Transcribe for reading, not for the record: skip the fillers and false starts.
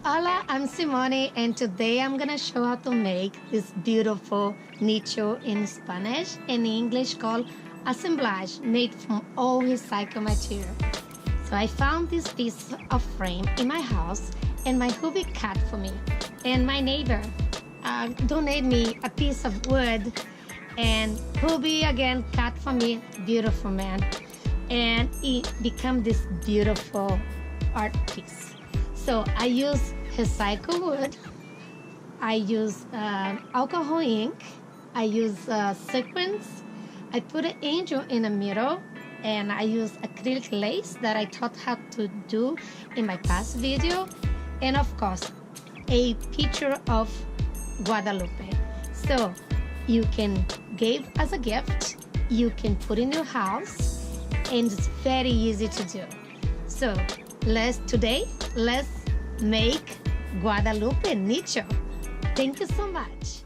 Hola, I'm Simone, and today I'm gonna show how to make this beautiful nicho in Spanish, in English called assemblage, made from all recycled material. So I found this piece of frame in my house, and my hubby cut for me, and my neighbor donated me a piece of wood, and hubby again cut for me. Beautiful, man, and it became this beautiful art piece. So I use recycled wood, I use alcohol ink, I use sequins, I put an angel in the middle, and I use acrylic lace that I taught how to do in my past video, and of course, a picture of Guadalupe. So you can give as a gift, you can put in your house, and it's very easy to do. So let's make Guadalupe Nicho. Thank you so much.